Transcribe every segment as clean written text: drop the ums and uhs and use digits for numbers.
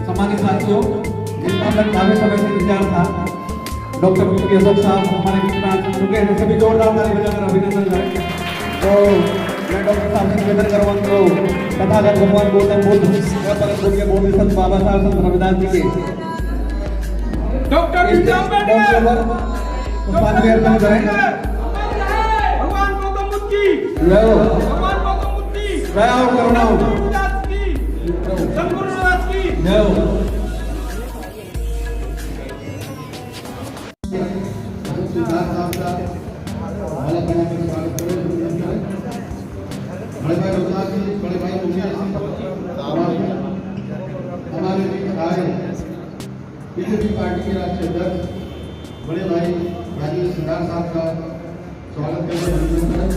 सम्मानित साथियों, जिनका लंबे समय से इंतजार था, डॉक्टर मुफ्ती असद साहब हमारे बीच में आ चुके हैं। सभी जोरदार ताली बजाकर अभिनंदन करें। तो मैं डॉक्टर साहब से निवेदन करूँगा तो तथागत भगवान गौतम बुद्ध और परम पूज्य बोधि संत बाबा साहब संत रविदास जी के डॉक्टर भगवान गौतम बुद्ध की भगवान गौतम बुद्ध की जय हो करुणा हो सद्गुरु रविदास की जय हो। बड़े भाई रघुनाथ जी, बड़े भाई मुखिया जी, हमारे बीच आए बीजेपी पार्टी के राष्ट्रीय अध्यक्ष बड़े भाई राजेश सिद्धार्थ साहब का स्वागत करते हैं।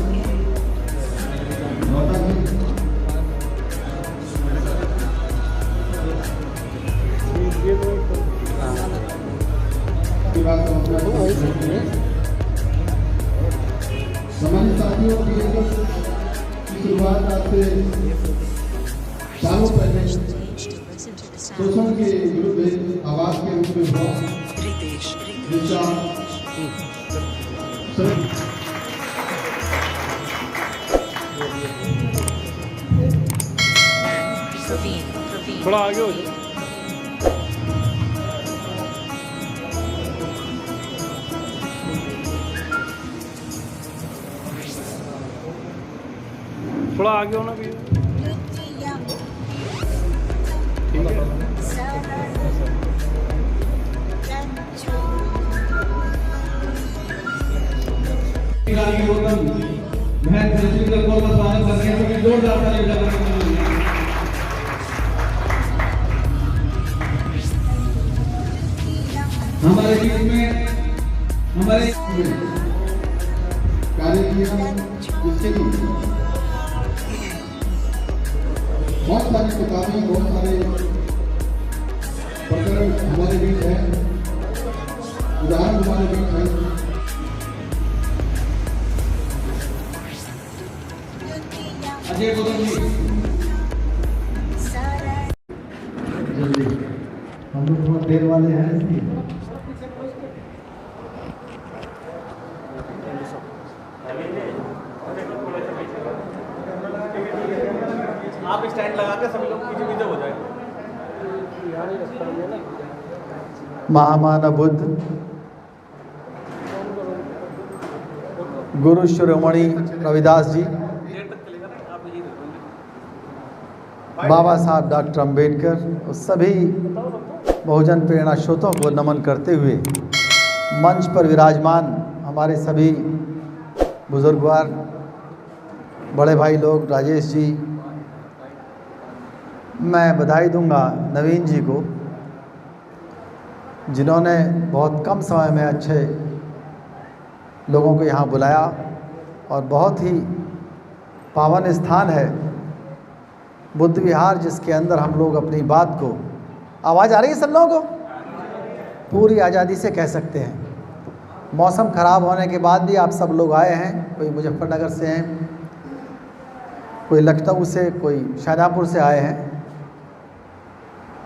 सम्मानित साथियों की शुरुआत आज से सालों पहले शोषण के विरुद्ध एक आवाज के रूप में हुआ। थोड़ा आगे हो जाओ। थोड़ा आगे होना भी ठीक है। मैं का स्वागत करते हैं। सभी जोरदार ताली बजाकर हमारे बीच में हमारे कार्य किया, जिससे कि बहुत सारी किताबें, बहुत सारे प्रकरण हमारे बीच हैं, उदाहरण हमारे बीच हैं। अजय गौतम जी जल्दी हम लोग बहुत देर वाले हैं। आप स्टैंड लगा के सभी लोग पीछे पीछे हो जाए। महामानव बुद्ध गुरु शिरोमणि रविदास जी, बाबा साहब डॉक्टर अंबेडकर और सभी बहुजन प्रेरणा स्रोतों को नमन करते हुए मंच पर विराजमान हमारे सभी बुजुर्गवार बड़े भाई लोग, राजेश जी, मैं बधाई दूंगा नवीन जी को, जिन्होंने बहुत कम समय में अच्छे लोगों को यहाँ बुलाया और बहुत ही पावन स्थान है बुद्ध विहार, जिसके अंदर हम लोग अपनी बात को, आवाज़ आ रही है सब लोगों को, पूरी आज़ादी से कह सकते हैं। मौसम ख़राब होने के बाद भी आप सब लोग आए हैं, कोई मुजफ्फरनगर से हैं, कोई लखनऊ से, कोई शाहजहाँपुर से आए हैं।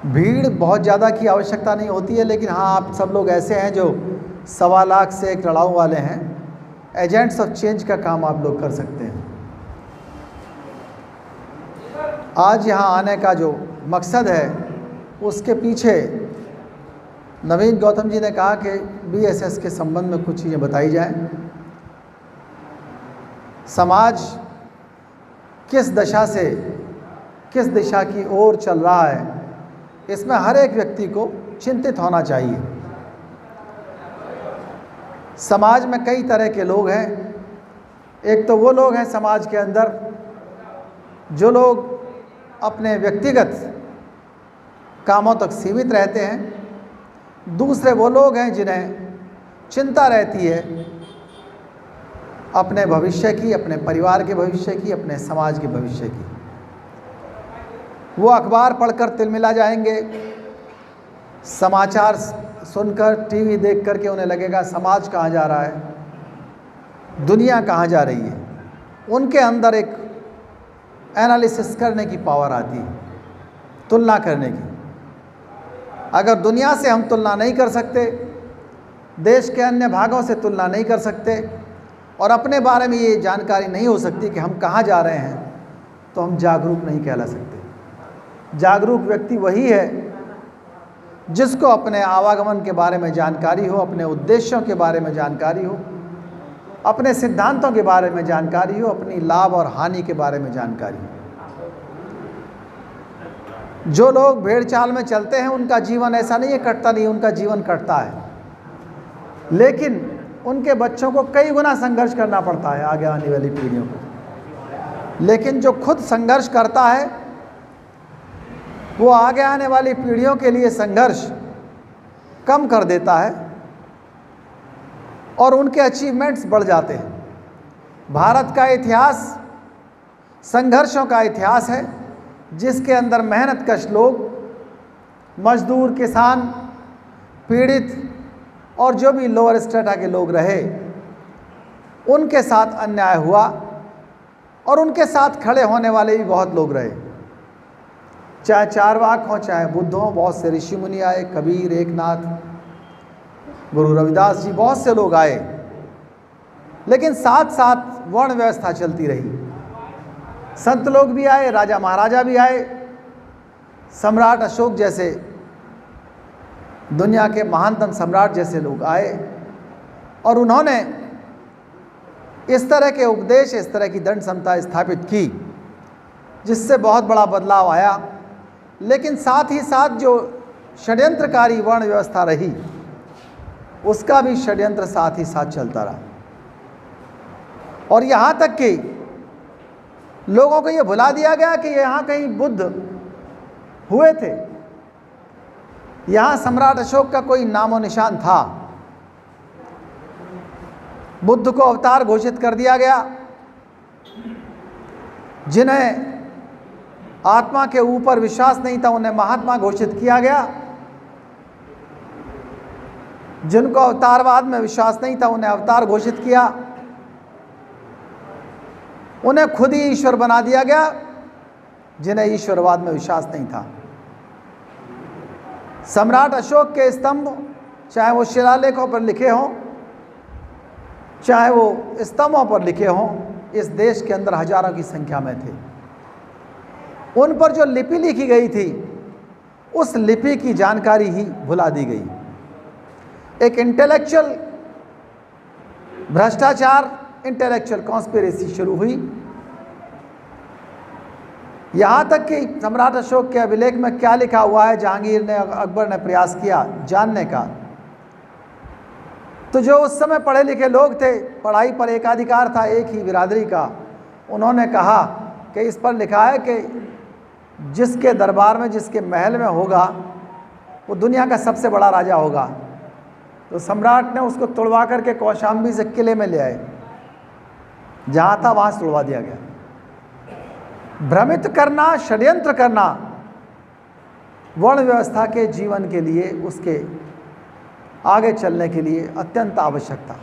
भीड़ बहुत ज़्यादा की आवश्यकता नहीं होती है, लेकिन हाँ, आप सब लोग ऐसे हैं जो 1.25 लाख से एक लड़ाऊ वाले हैं। एजेंट्स ऑफ चेंज का काम आप लोग कर सकते हैं। आज यहाँ आने का जो मकसद है, उसके पीछे नवीन गौतम जी ने कहा कि बीएसएस के संबंध में कुछ चीज़ें बताई जाएं। समाज किस दशा से किस दिशा की ओर चल रहा है, इसमें हर एक व्यक्ति को चिंतित होना चाहिए। समाज में कई तरह के लोग हैं। एक तो वो लोग हैं समाज के अंदर जो लोग अपने व्यक्तिगत कामों तक सीमित रहते हैं। दूसरे वो लोग हैं जिन्हें चिंता रहती है अपने भविष्य की, अपने परिवार के भविष्य की, अपने समाज के भविष्य की। वो अखबार पढ़कर तिलमिला जाएंगे, समाचार सुनकर, टीवी देख कर के उन्हें लगेगा समाज कहाँ जा रहा है, दुनिया कहाँ जा रही है। उनके अंदर एक एनालिसिस करने की पावर आती है, तुलना करने की। अगर दुनिया से हम तुलना नहीं कर सकते, देश के अन्य भागों से तुलना नहीं कर सकते और अपने बारे में ये जानकारी नहीं हो सकती कि हम कहाँ जा रहे हैं, तो हम जागरूक नहीं कहला सकते। जागरूक व्यक्ति वही है जिसको अपने आवागमन के बारे में जानकारी हो, अपने उद्देश्यों के बारे में जानकारी हो, अपने सिद्धांतों के बारे में जानकारी हो, अपनी लाभ और हानि के बारे में जानकारी हो। जो लोग भेड़ चाल में चलते हैं उनका जीवन ऐसा नहीं है कटता नहीं, उनका जीवन कटता है, लेकिन उनके बच्चों को कई गुना संघर्ष करना पड़ता है आगे आने वाली पीढ़ियों को। लेकिन जो खुद संघर्ष करता है वो आगे आने वाली पीढ़ियों के लिए संघर्ष कम कर देता है और उनके अचीवमेंट्स बढ़ जाते हैं। भारत का इतिहास संघर्षों का इतिहास है, जिसके अंदर मेहनतकश लोग, मजदूर, किसान, पीड़ित और जो भी लोअर स्ट्रेटा के लोग रहे, उनके साथ अन्याय हुआ और उनके साथ खड़े होने वाले भी बहुत लोग रहे। चाहे चारवाक हों, चाहे बुद्ध हों, बहुत से ऋषि मुनि आए, कबीर, एकनाथ, गुरु रविदास जी, बहुत से लोग आए, लेकिन साथ साथ वर्ण व्यवस्था चलती रही। संत लोग भी आए, राजा महाराजा भी आए, सम्राट अशोक जैसे दुनिया के महानतम सम्राट जैसे लोग आए और उन्होंने इस तरह के उपदेश, इस तरह की दंड समता स्थापित की जिससे बहुत बड़ा बदलाव आया। लेकिन साथ ही साथ जो षड्यंत्रकारी वर्ण व्यवस्था रही, उसका भी षड्यंत्र साथ ही साथ चलता रहा और यहाँ तक कि लोगों को ये भुला दिया गया कि यहाँ कहीं बुद्ध हुए थे, यहाँ सम्राट अशोक का कोई नामो निशान था। बुद्ध को अवतार घोषित कर दिया गया। जिन्हें आत्मा के ऊपर विश्वास नहीं था उन्हें महात्मा घोषित किया गया। जिनको अवतारवाद में विश्वास नहीं था उन्हें अवतार घोषित किया। उन्हें खुद ही ईश्वर बना दिया गया जिन्हें ईश्वरवाद में विश्वास नहीं था। सम्राट अशोक के स्तंभ, चाहे वो शिलालेखों पर लिखे हों, चाहे वो स्तंभों पर लिखे हों, इस देश के अंदर हजारों की संख्या में थे। उन पर जो लिपि लिखी गई थी, उस लिपि की जानकारी ही भुला दी गई। एक इंटेलेक्चुअल भ्रष्टाचार, इंटेलेक्चुअल कॉन्स्पिरेसी शुरू हुई। यहाँ तक कि सम्राट अशोक के अभिलेख में क्या लिखा हुआ है, जहांगीर ने, अकबर ने प्रयास किया जानने का, तो जो उस समय पढ़े लिखे लोग थे, पढ़ाई पर एकाधिकार था एक ही बिरादरी का, उन्होंने कहा कि इस पर लिखा है कि जिसके दरबार में, जिसके महल में होगा, वो दुनिया का सबसे बड़ा राजा होगा। तो सम्राट ने उसको तोड़वा करके कौशाम्बी से किले में ले आए, जहाँ था वहाँ से तोड़वा दिया गया। भ्रमित करना, षड्यंत्र करना वर्ण व्यवस्था के जीवन के लिए, उसके आगे चलने के लिए अत्यंत आवश्यक था।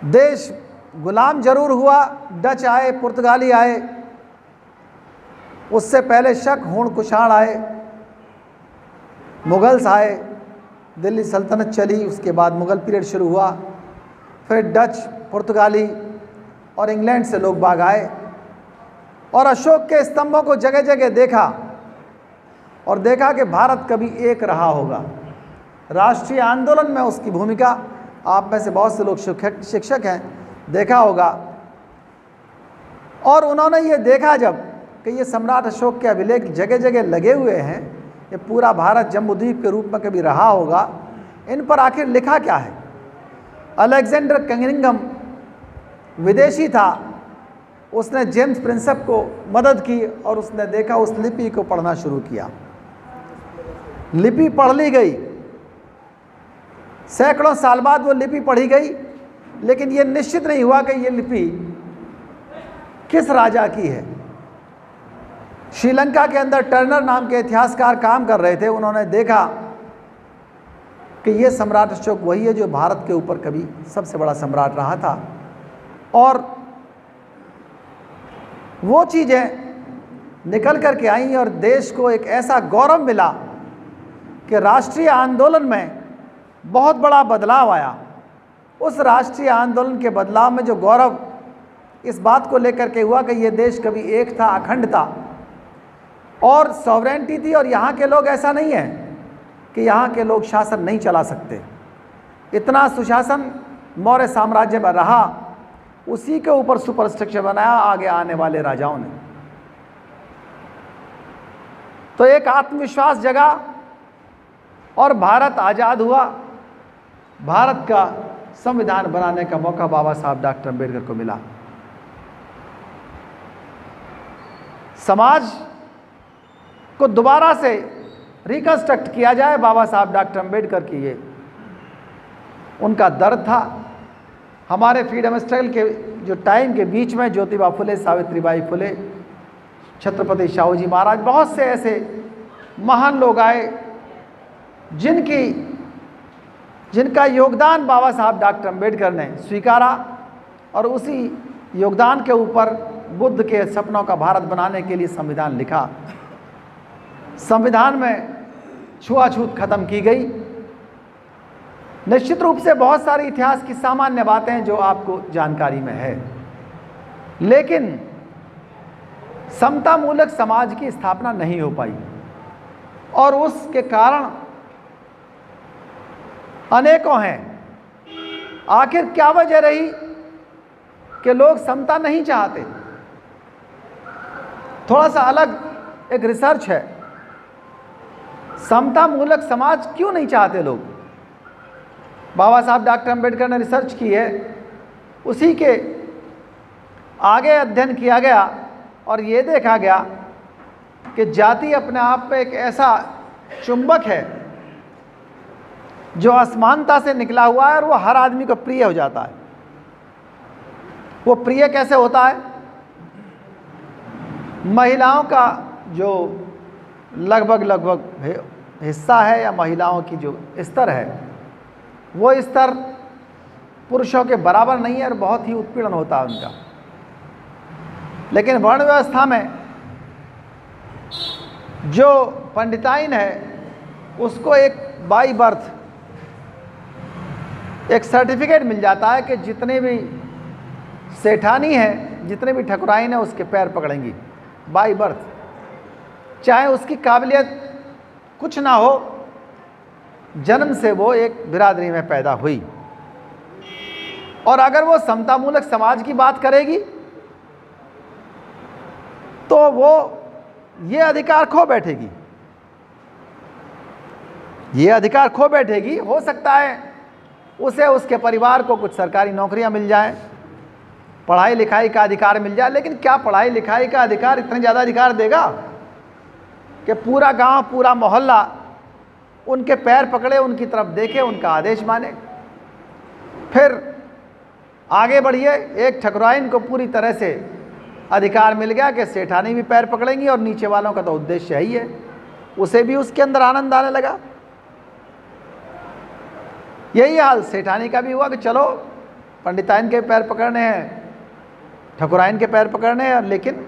देश गुलाम जरूर हुआ, डच आए, पुर्तगाली आए, उससे पहले शक, हूण, कुषाण आए, मुगल्स आए, दिल्ली सल्तनत चली, उसके बाद मुगल पीरियड शुरू हुआ, फिर डच, पुर्तगाली और इंग्लैंड से लोग बाग आए और अशोक के स्तंभों को जगह जगह देखा और देखा कि भारत कभी एक रहा होगा। राष्ट्रीय आंदोलन में उसकी भूमिका, आप में से बहुत से लोग शिक्षक हैं, देखा होगा। और उन्होंने ये देखा जब कि ये सम्राट अशोक के अभिलेख जगह जगह लगे हुए हैं, ये पूरा भारत जम्बूद्वीप के रूप में कभी रहा होगा, इन पर आखिर लिखा क्या है। अलेक्जेंडर कनिंघम विदेशी था, उसने जेम्स प्रिंसेप को मदद की और उसने देखा, उस लिपि को पढ़ना शुरू किया। लिपि पढ़ ली गई, सैकड़ों साल बाद वो लिपि पढ़ी गई, लेकिन ये निश्चित नहीं हुआ कि ये लिपि किस राजा की है। श्रीलंका के अंदर टर्नर नाम के इतिहासकार काम कर रहे थे, उन्होंने देखा कि ये सम्राट अशोक वही है जो भारत के ऊपर कभी सबसे बड़ा सम्राट रहा था। और वो चीज़ें निकल कर के आई और देश को एक ऐसा गौरव मिला कि राष्ट्रीय आंदोलन में बहुत बड़ा बदलाव आया। उस राष्ट्रीय आंदोलन के बदलाव में जो गौरव इस बात को लेकर के हुआ कि ये देश कभी एक था, अखंड था और सॉवरेंटी थी, और यहाँ के लोग ऐसा नहीं है कि यहाँ के लोग शासन नहीं चला सकते। इतना सुशासन मौर्य साम्राज्य में रहा, उसी के ऊपर सुपर स्ट्रक्चर बनाया आगे आने वाले राजाओं ने। तो एक आत्मविश्वास जगा और भारत आज़ाद हुआ। भारत का संविधान बनाने का मौका बाबा साहब डॉक्टर अम्बेडकर को मिला। समाज को दोबारा से रिकंस्ट्रक्ट किया जाए, बाबा साहब डॉक्टर अम्बेडकर की ये उनका दर्द था। हमारे फ्रीडम स्ट्रगल के जो टाइम के बीच में ज्योतिबा फुले, सावित्रीबाई फुले, छत्रपति शाहू जी महाराज, बहुत से ऐसे महान लोग आए जिनका योगदान बाबा साहब डॉक्टर अम्बेडकर ने स्वीकारा और उसी योगदान के ऊपर बुद्ध के सपनों का भारत बनाने के लिए संविधान लिखा। संविधान में छुआछूत खत्म की गई। निश्चित रूप से बहुत सारी इतिहास की सामान्य बातें जो आपको जानकारी में है, लेकिन समतामूलक समाज की स्थापना नहीं हो पाई और उसके कारण अनेकों हैं। आखिर क्या वजह रही कि लोग समता नहीं चाहते? थोड़ा सा अलग एक रिसर्च है, समतामूलक समाज क्यों नहीं चाहते लोग। बाबा साहब डॉक्टर अम्बेडकर ने रिसर्च की है, उसी के आगे अध्ययन किया गया और ये देखा गया कि जाति अपने आप में एक ऐसा चुंबक है जो असमानता से निकला हुआ है और वो हर आदमी को प्रिय हो जाता है। वो प्रिय कैसे होता है? महिलाओं का जो लगभग हिस्सा है या महिलाओं की जो स्तर है, वो स्तर पुरुषों के बराबर नहीं है और बहुत ही उत्पीड़न होता है उनका। लेकिन वर्ण व्यवस्था में जो पंडिताइन है उसको एक बाई बर्थ एक सर्टिफिकेट मिल जाता है कि जितने भी सेठानी हैं, जितने भी ठकुराइन हैं, उसके पैर पकड़ेंगी बाई बर्थ, चाहे उसकी काबिलियत कुछ ना हो, जन्म से वो एक बिरादरी में पैदा हुई। और अगर वो समतामूलक समाज की बात करेगी तो वो ये अधिकार खो बैठेगी, ये अधिकार खो बैठेगी। हो सकता है उसे, उसके परिवार को कुछ सरकारी नौकरियां मिल जाए, पढ़ाई लिखाई का अधिकार मिल जाए, लेकिन क्या पढ़ाई लिखाई का अधिकार इतने ज़्यादा अधिकार देगा कि पूरा गांव, पूरा मोहल्ला उनके पैर पकड़े, उनकी तरफ देखे, उनका आदेश माने? फिर आगे बढ़िए, एक ठकुराइन को पूरी तरह से अधिकार मिल गया कि सेठानी भी पैर पकड़ेंगी और नीचे वालों का तो उद्देश्य ही है, उसे भी उसके अंदर आनंद आने लगा। यही हाल सेठानी का भी हुआ कि चलो पंडिताइन के पैर पकड़ने हैं, ठकुराइन के पैर पकड़ने हैं, लेकिन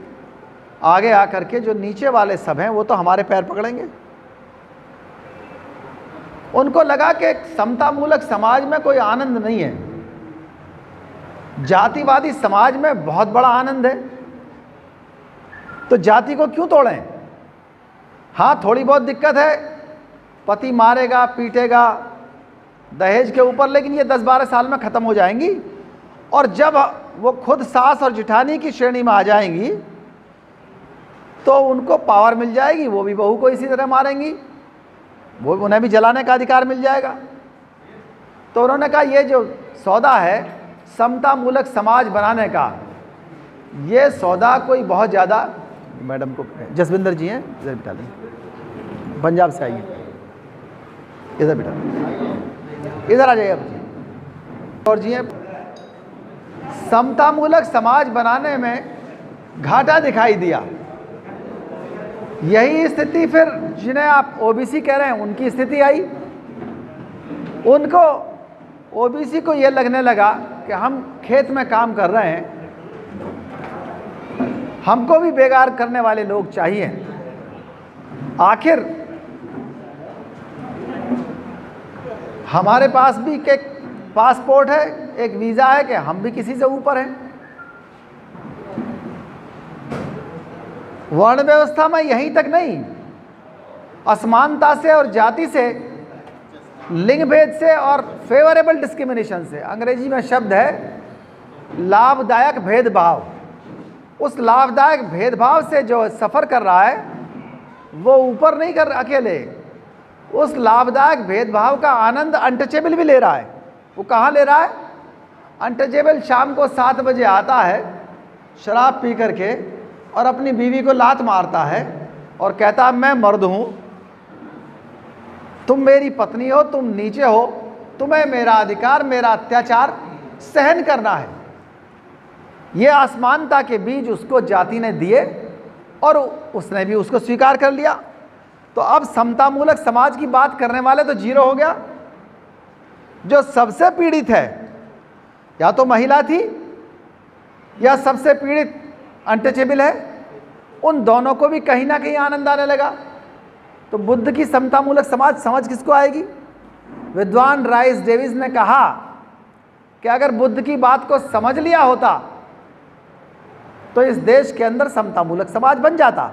आगे आकर के जो नीचे वाले सब हैं वो तो हमारे पैर पकड़ेंगे। उनको लगा कि समतामूलक समाज में कोई आनंद नहीं है, जातिवादी समाज में बहुत बड़ा आनंद है, तो जाति को क्यों तोड़ें? हाँ, थोड़ी बहुत दिक्कत है, पति मारेगा, पीटेगा दहेज के ऊपर, लेकिन ये 10-12 साल में ख़त्म हो जाएंगी। और जब वो खुद सास और जेठानी की श्रेणी में आ जाएंगी तो उनको पावर मिल जाएगी, वो भी बहू को इसी तरह मारेंगी, वो उन्हें भी जलाने का अधिकार मिल जाएगा। तो उन्होंने कहा ये जो सौदा है समतामूलक समाज बनाने का, ये सौदा कोई बहुत ज़्यादा, मैडम को जसविंदर जी हैं, इधर बिठा लें, पंजाब से आइए, इधर बिठा, इधर आ जाइए अब जी। और जी हैं, समतामूलक समाज बनाने में घाटा दिखाई दिया। यही स्थिति फिर जिन्हें आप ओबीसी कह रहे हैं उनकी स्थिति आई। उनको, ओबीसी को ये लगने लगा कि हम खेत में काम कर रहे हैं, हमको भी बेगार करने वाले लोग चाहिए। आखिर हमारे पास भी एक पासपोर्ट है, एक वीज़ा है कि हम भी किसी से ऊपर हैं। वर्ण व्यवस्था में यहीं तक नहीं, असमानता से और जाति से, लिंग भेद से और फेवरेबल डिस्क्रिमिनेशन से, अंग्रेजी में शब्द है लाभदायक भेदभाव। उस लाभदायक भेदभाव से जो सफ़र कर रहा है वो ऊपर नहीं कर अकेले, उस लाभदायक भेदभाव का आनंद अनटचेबल भी ले रहा है। वो कहाँ ले रहा है? अनटचेबल शाम को 7 बजे आता है शराब पी करके और अपनी बीवी को लात मारता है और कहता है मैं मर्द हूँ, तुम मेरी पत्नी हो, तुम नीचे हो, तुम्हें मेरा अधिकार, मेरा अत्याचार सहन करना है। ये असमानता के बीज उसको जाति ने दिए और उसने भी उसको स्वीकार कर लिया। तो अब समतामूलक समाज की बात करने वाले तो जीरो हो गया। जो सबसे पीड़ित है, या तो महिला थी या सबसे पीड़ित अनटचेबल है, उन दोनों को भी कहीं ना कहीं आनंद आने लगा। तो बुद्ध की समतामूलक समाज समझ किसको आएगी? विद्वान राइस डेविस ने कहा कि अगर बुद्ध की बात को समझ लिया होता तो इस देश के अंदर समतामूलक समाज बन जाता।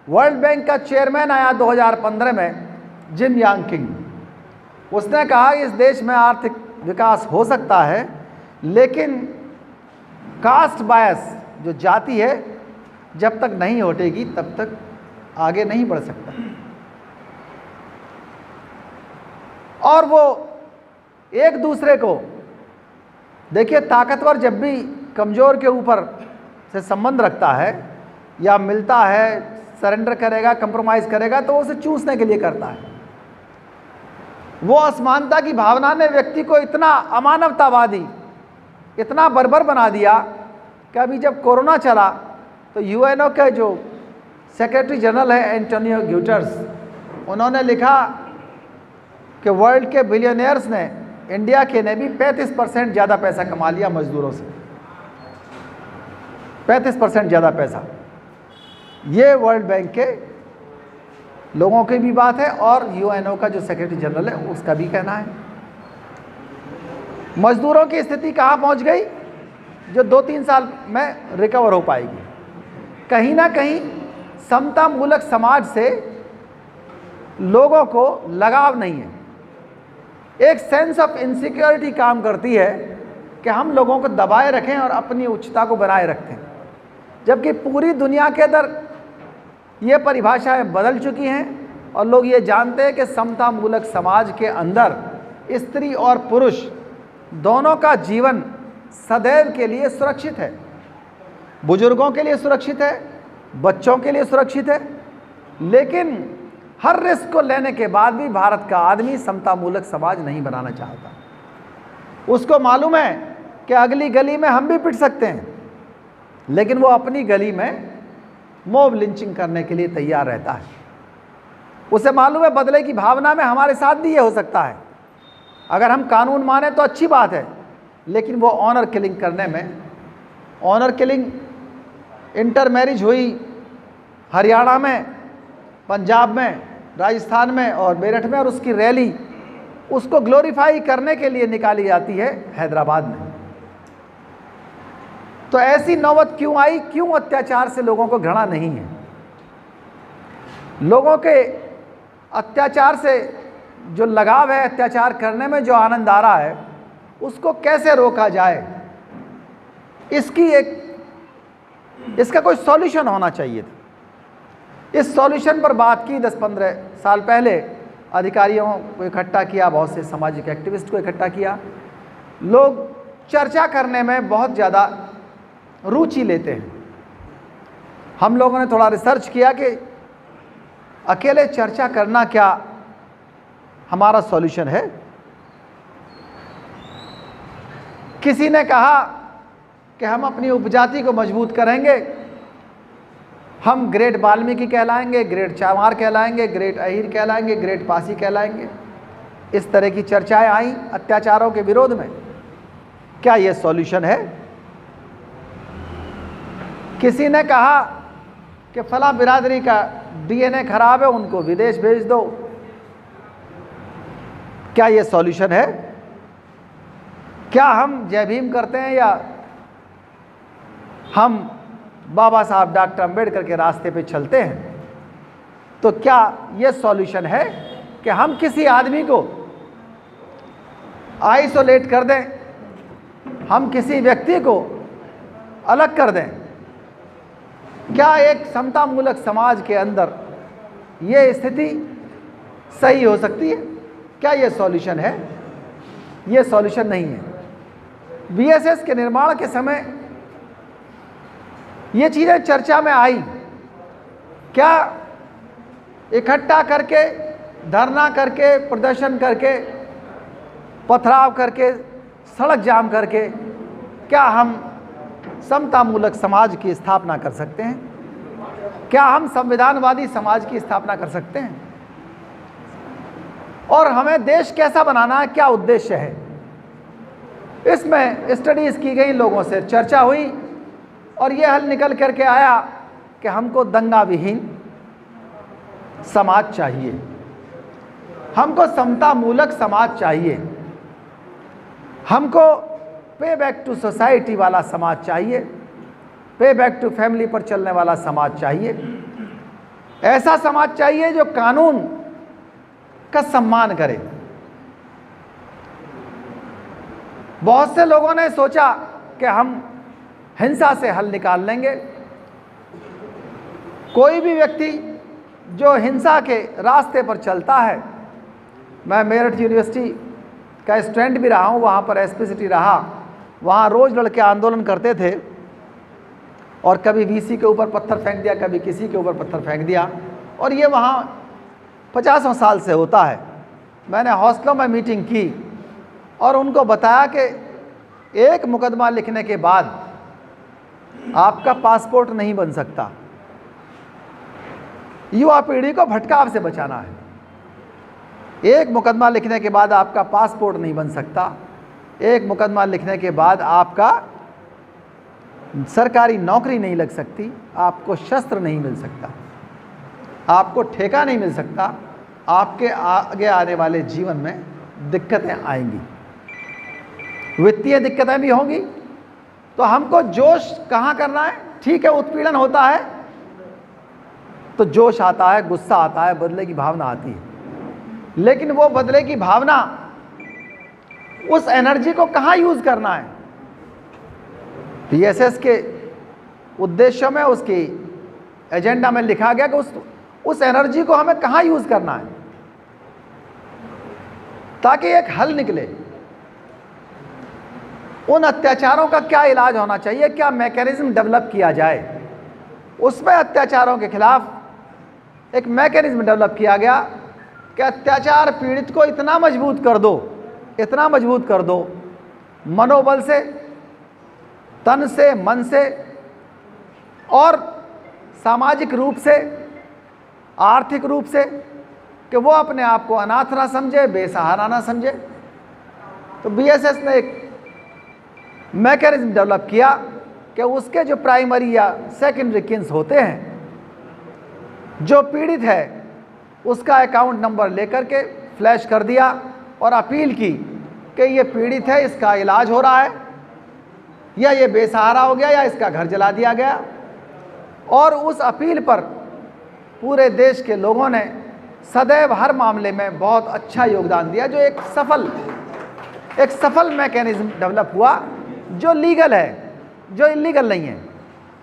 वर्ल्ड बैंक का चेयरमैन आया 2015 में, जिम यांग किंग। उसने कहा इस देश में आर्थिक विकास हो सकता है, लेकिन कास्ट बायस, जो जाति है, जब तक नहीं हटेगी तब तक आगे नहीं बढ़ सकता। और वो एक दूसरे को देखिए, ताकतवर जब भी कमज़ोर के ऊपर से संबंध रखता है या मिलता है, सरेंडर करेगा, कंप्रोमाइज़ करेगा, तो उसे चूसने के लिए करता है। वो असमानता की भावना ने व्यक्ति को इतना अमानवतावादी, इतना बर्बर बना दिया कि अभी जब कोरोना चला तो यूएनओ के जो सेक्रेटरी जनरल है एंटोनियो ग्यूटर्स, उन्होंने लिखा कि वर्ल्ड के बिलियनियर्स ने, इंडिया के ने भी 35% ज़्यादा पैसा कमा लिया मजदूरों से। 35% ज़्यादा पैसा। ये वर्ल्ड बैंक के लोगों की भी बात है और यूएनओ का जो सेक्रेटरी जनरल है उसका भी कहना है। मजदूरों की स्थिति कहाँ पहुँच गई? जो 2-3 साल में रिकवर हो पाएगी। कहीं ना कहीं समतामूलक समाज से लोगों को लगाव नहीं है। एक सेंस ऑफ इनसिक्योरिटी काम करती है कि हम लोगों को दबाए रखें और अपनी उच्चता को बनाए रखें, जबकि पूरी दुनिया के अंदर ये परिभाषाएं बदल चुकी हैं और लोग ये जानते हैं कि समतामूलक समाज के अंदर स्त्री और पुरुष दोनों का जीवन सदैव के लिए सुरक्षित है। बुजुर्गों के लिए सुरक्षित है, बच्चों के लिए सुरक्षित है, लेकिन हर रिस्क को लेने के बाद भी भारत का आदमी समतामूलक समाज नहीं बनाना चाहता। उसको मालूम है कि अगली गली में हम भी पिट सकते हैं, लेकिन वो अपनी गली में मॉब लिंचिंग करने के लिए तैयार रहता है। उसे मालूम है बदले की भावना में हमारे साथ भी ये हो सकता है। अगर हम कानून माने तो अच्छी बात है, लेकिन वो ऑनर किलिंग करने में, ऑनर किलिंग इंटर मैरिज हुई हरियाणा में, पंजाब में, राजस्थान में और मेरठ में, और उसकी रैली उसको ग्लोरीफाई करने के लिए निकाली जाती है हैदराबाद में। तो ऐसी नौबत क्यों आई? क्यों अत्याचार से लोगों को घृणा नहीं है? लोगों के अत्याचार से जो लगाव है, अत्याचार करने में जो आनंद आ रहा है, उसको कैसे रोका जाए, इसका कोई सॉल्यूशन होना चाहिए था। इस सॉल्यूशन पर बात की 10-15 साल पहले। अधिकारियों को इकट्ठा किया, बहुत से सामाजिक एक्टिविस्ट को इकट्ठा किया। लोग चर्चा करने में बहुत ज़्यादा रुचि लेते हैं। हम लोगों ने थोड़ा रिसर्च किया कि अकेले चर्चा करना क्या हमारा सॉल्यूशन है। किसी ने कहा कि हम अपनी उपजाति को मजबूत करेंगे, हम ग्रेट वाल्मीकि कहलाएंगे, ग्रेट चामार कहलाएंगे, ग्रेट अहिर कहलाएंगे, ग्रेट पासी कहलाएंगे। इस तरह की चर्चाएं आई अत्याचारों के विरोध में। क्या ये सॉल्यूशन है? किसी ने कहा कि फला बिरादरी का डीएनए खराब है, उनको विदेश भेज दो। क्या ये सॉल्यूशन है? क्या हम जय भीम करते हैं या हम बाबा साहब डॉक्टर अंबेडकर के रास्ते पे चलते हैं? तो क्या ये सॉल्यूशन है कि हम किसी आदमी को आइसोलेट कर दें, हम किसी व्यक्ति को अलग कर दें? क्या एक समतामूलक समाज के अंदर ये स्थिति सही हो सकती है? क्या ये सॉल्यूशन है? ये सॉल्यूशन नहीं है। बीएसएस के निर्माण के समय ये चीज़ें चर्चा में आई। क्या इकट्ठा करके, धरना करके, प्रदर्शन करके, पथराव करके, सड़क जाम करके क्या हम समतामूलक समाज की स्थापना कर सकते हैं? क्या हम संविधानवादी समाज की स्थापना कर सकते हैं? और हमें देश कैसा बनाना है, क्या उद्देश्य है? इसमें स्टडीज़ की गई, लोगों से चर्चा हुई और ये हल निकल करके आया कि हमको दंगा विहीन समाज चाहिए, हमको समतामूलक समाज चाहिए, हमको पे बैक टू सोसाइटी वाला समाज चाहिए, पे बैक टू फैमिली पर चलने वाला समाज चाहिए। ऐसा समाज चाहिए जो कानून का सम्मान करे। बहुत से लोगों ने सोचा कि हम हिंसा से हल निकाल लेंगे। कोई भी व्यक्ति जो हिंसा के रास्ते पर चलता है, मैं मेरठ यूनिवर्सिटी का स्टूडेंट भी रहा हूँ, वहाँ पर एसपीसीटी रहा, वहाँ रोज़ लड़के आंदोलन करते थे और कभी वीसी के ऊपर पत्थर फेंक दिया, कभी किसी के ऊपर पत्थर फेंक दिया, और ये वहाँ 50 साल से होता है। मैंने हॉस्टलों में मीटिंग की और उनको बताया कि एक मुकदमा लिखने के बाद आपका पासपोर्ट नहीं बन सकता। युवा पीढ़ी को भटकाव से बचाना है। एक मुकदमा लिखने के बाद आपका पासपोर्ट नहीं बन सकता, एक मुकदमा लिखने के बाद आपका सरकारी नौकरी नहीं लग सकती, आपको शस्त्र नहीं मिल सकता, आपको ठेका नहीं मिल सकता, आपके आगे आने वाले जीवन में दिक्कतें आएंगी, वित्तीय दिक्कतें भी होंगी। तो हमको जोश कहाँ करना है? ठीक है, उत्पीड़न होता है तो जोश आता है, गुस्सा आता है, बदले की भावना आती है, लेकिन वो बदले की भावना, उस एनर्जी को कहाँ यूज़ करना है? बीएसएस के उद्देश्यों में, उसकी एजेंडा में लिखा गया कि उस एनर्जी को हमें कहाँ यूज़ करना है ताकि एक हल निकले। उन अत्याचारों का क्या इलाज होना चाहिए, क्या मैकेनिज्म डेवलप किया जाए? उसमें अत्याचारों के खिलाफ एक मैकेनिज्म डेवलप किया गया कि अत्याचार पीड़ित को इतना मजबूत कर दो, इतना मजबूत कर दो, मनोबल से, तन से, मन से और सामाजिक रूप से, आर्थिक रूप से, कि वो अपने आप को अनाथ ना समझे, बेसहारा ना समझे। तो बीएसएस ने एक मैकेनिज्म डेवलप किया कि उसके जो प्राइमरी या सेकेंडरी किन्स होते हैं, जो पीड़ित है, उसका अकाउंट नंबर लेकर के फ्लैश कर दिया और अपील की कि ये पीड़ित है, इसका इलाज हो रहा है, या ये बेसहारा हो गया, या इसका घर जला दिया गया। और उस अपील पर पूरे देश के लोगों ने सदैव हर मामले में बहुत अच्छा योगदान दिया, जो एक सफल मैकेनिज्म डेवलप हुआ जो लीगल है, जो इलीगल नहीं है।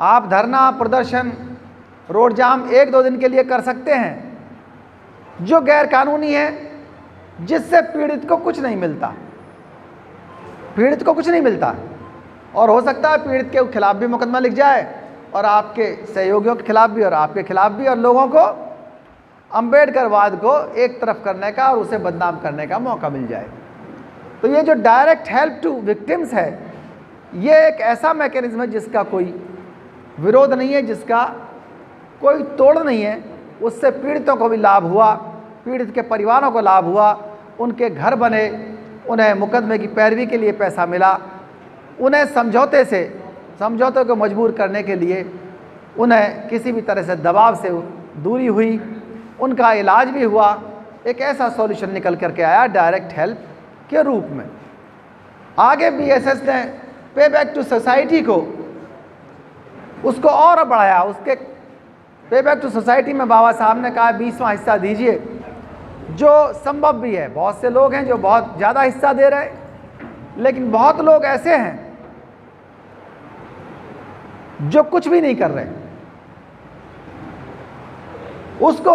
आप धरना, प्रदर्शन, रोड जाम 1-2 दिन के लिए कर सकते हैं, जो गैर कानूनी है, जिससे पीड़ित को कुछ नहीं मिलता, पीड़ित को कुछ नहीं मिलता। और हो सकता है पीड़ित के खिलाफ भी मुकदमा लिख जाए, और आपके सहयोगियों के खिलाफ भी और आपके खिलाफ भी, और लोगों को अंबेडकरवाद को एक तरफ करने का और उसे बदनाम करने का मौका मिल जाए। तो ये जो डायरेक्ट हेल्प टू विक्टिम्स है, ये एक ऐसा मैकेनिज्म है जिसका कोई विरोध नहीं है, जिसका कोई तोड़ नहीं है। उससे पीड़ितों को भी लाभ हुआ, पीड़ित के परिवारों को लाभ हुआ, उनके घर बने, उन्हें मुकदमे की पैरवी के लिए पैसा मिला, उन्हें समझौते को मजबूर करने के लिए उन्हें किसी भी तरह से दबाव से दूरी हुई, उनका इलाज भी हुआ, एक ऐसा सॉल्यूशन निकल करके आया डायरेक्ट हेल्प के रूप में। आगे बीएसएस ने पे बैक टू सोसाइटी को उसको और बढ़ाया। उसके पे बैक टू सोसाइटी में बाबा साहब ने कहा 20वां हिस्सा दीजिए, जो संभव भी है। बहुत से लोग हैं जो बहुत ज़्यादा हिस्सा दे रहे हैं, लेकिन बहुत लोग ऐसे हैं जो कुछ भी नहीं कर रहे। उसको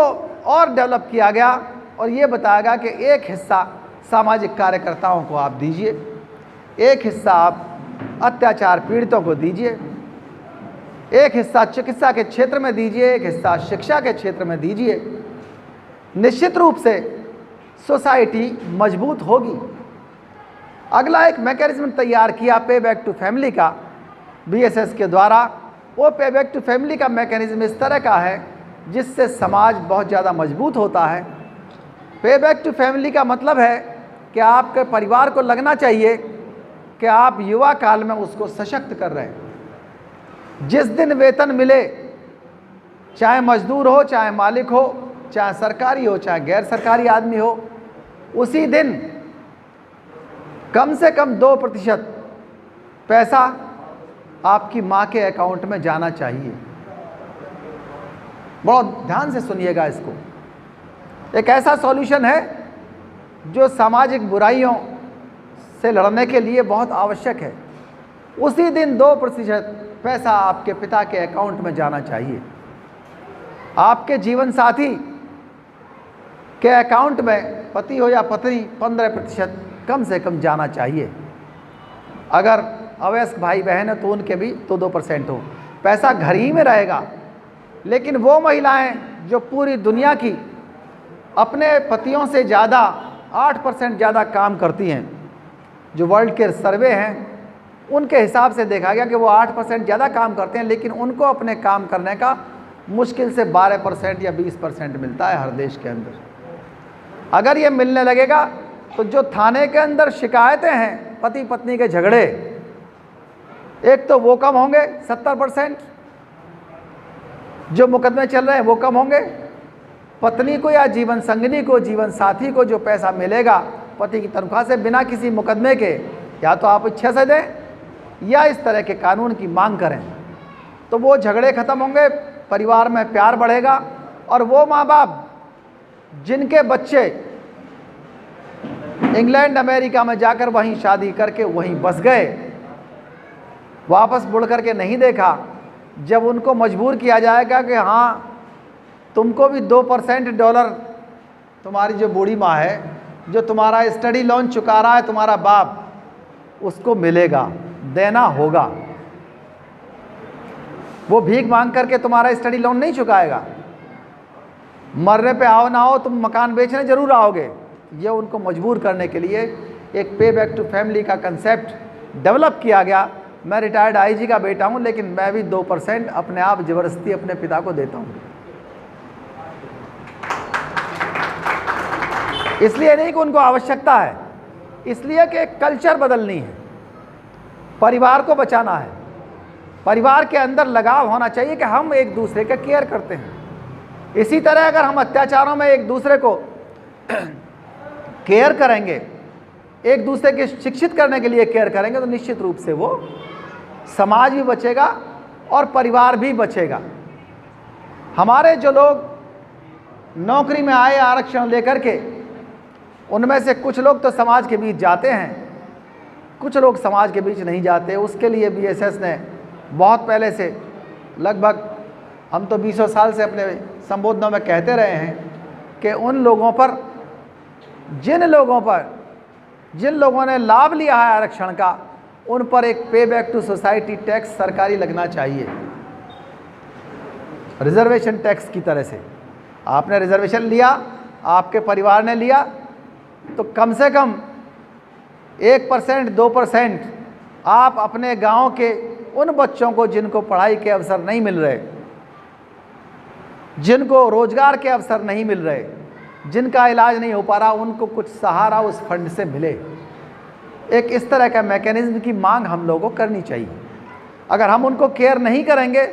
और डेवलप किया गया और ये बताया गया कि एक हिस्सा सामाजिक कार्यकर्ताओं को आप दीजिए, एक हिस्सा आप अत्याचार पीड़ितों को दीजिए, एक हिस्सा चिकित्सा के क्षेत्र में दीजिए, एक हिस्सा शिक्षा के क्षेत्र में दीजिए। निश्चित रूप से सोसाइटी मजबूत होगी। अगला एक मैकेनिज्म तैयार किया पे बैक टू फैमिली का बीएसएस के द्वारा। वो पे बैक टू फैमिली का मैकेनिज्म इस तरह का है जिससे समाज बहुत ज़्यादा मजबूत होता है। पे बैक टू फैमिली का मतलब है कि आपके परिवार को लगना चाहिए कि आप युवा काल में उसको सशक्त कर रहे हैं। जिस दिन वेतन मिले, चाहे मजदूर हो, चाहे मालिक हो, चाहे सरकारी हो, चाहे गैर सरकारी आदमी हो, उसी दिन कम से कम 2% पैसा आपकी माँ के अकाउंट में जाना चाहिए। बहुत ध्यान से सुनिएगा इसको। एक ऐसा सॉल्यूशन है जो सामाजिक बुराइयों से लड़ने के लिए बहुत आवश्यक है। उसी दिन 2% पैसा आपके पिता के अकाउंट में जाना चाहिए। आपके जीवन साथी के अकाउंट में, पति हो या पत्नी, 15% कम से कम जाना चाहिए। अगर अवयस्क भाई बहन है तो उनके भी तो 2% हो। पैसा घर ही में रहेगा। लेकिन वो महिलाएं जो पूरी दुनिया की अपने पतियों से ज़्यादा 8% ज़्यादा काम करती हैं, जो वर्ल्ड के सर्वे हैं उनके हिसाब से देखा गया कि वो 8% ज़्यादा काम करते हैं, लेकिन उनको अपने काम करने का मुश्किल से 12% या 20% मिलता है हर देश के अंदर। अगर ये मिलने लगेगा तो जो थाने के अंदर शिकायतें हैं पति पत्नी के झगड़े, एक तो वो कम होंगे 70%, जो मुकदमे चल रहे हैं वो कम होंगे। पत्नी को या जीवन संगिनी को, जीवन साथी को जो पैसा मिलेगा पति की तनख्वाह से बिना किसी मुकदमे के, या तो आप इच्छा से दें या इस तरह के कानून की मांग करें, तो वो झगड़े खत्म होंगे, परिवार में प्यार बढ़ेगा। और वो माँ बाप जिनके बच्चे इंग्लैंड अमेरिका में जाकर वहीं शादी करके वहीं बस गए, वापस मुड़ करके नहीं देखा, जब उनको मजबूर किया जाएगा कि हाँ तुमको भी 2% डॉलर, तुम्हारी जो बूढ़ी माँ है जो तुम्हारा स्टडी लोन चुका रहा है तुम्हारा बाप, उसको मिलेगा, देना होगा। वो भीख मांग करके तुम्हारा स्टडी लोन नहीं चुकाएगा। मरने पे आओ ना आओ तुम मकान बेचने जरूर आओगे। ये उनको मजबूर करने के लिए एक पे बैक टू फैमिली का कंसेप्ट डेवलप किया गया। मैं रिटायर्ड आईजी का बेटा हूँ, लेकिन मैं भी 2% अपने आप ज़बरदस्ती अपने पिता को देता हूँ। इसलिए नहीं कि उनको आवश्यकता है, इसलिए कि कल्चर बदलनी है, परिवार को बचाना है। परिवार के अंदर लगाव होना चाहिए कि हम एक दूसरे का केयर करते हैं। इसी तरह अगर हम अत्याचारों में एक दूसरे को केयर करेंगे, एक दूसरे के शिक्षित करने के लिए केयर करेंगे, तो निश्चित रूप से वो समाज भी बचेगा और परिवार भी बचेगा। हमारे जो लोग नौकरी में आए आरक्षण लेकर के, उनमें से कुछ लोग तो समाज के बीच जाते हैं, कुछ लोग समाज के बीच नहीं जाते। उसके लिए बीएसएस ने बहुत पहले से, लगभग हम तो 20 साल से अपने संबोधनों में कहते रहे हैं कि उन लोगों पर, जिन लोगों ने लाभ लिया है आरक्षण का, उन पर एक पे बैक टू सोसाइटी टैक्स सरकारी लगना चाहिए, रिजर्वेशन टैक्स की तरह से। आपने रिजर्वेशन लिया, आपके परिवार ने लिया, तो कम से कम 1% 2% आप अपने गांव के उन बच्चों को जिनको पढ़ाई के अवसर नहीं मिल रहे, जिनको रोजगार के अवसर नहीं मिल रहे, जिनका इलाज नहीं हो पा रहा, उनको कुछ सहारा उस फंड से मिले। एक इस तरह का मैकेनिज्म की मांग हम लोगों को करनी चाहिए। अगर हम उनको केयर नहीं करेंगे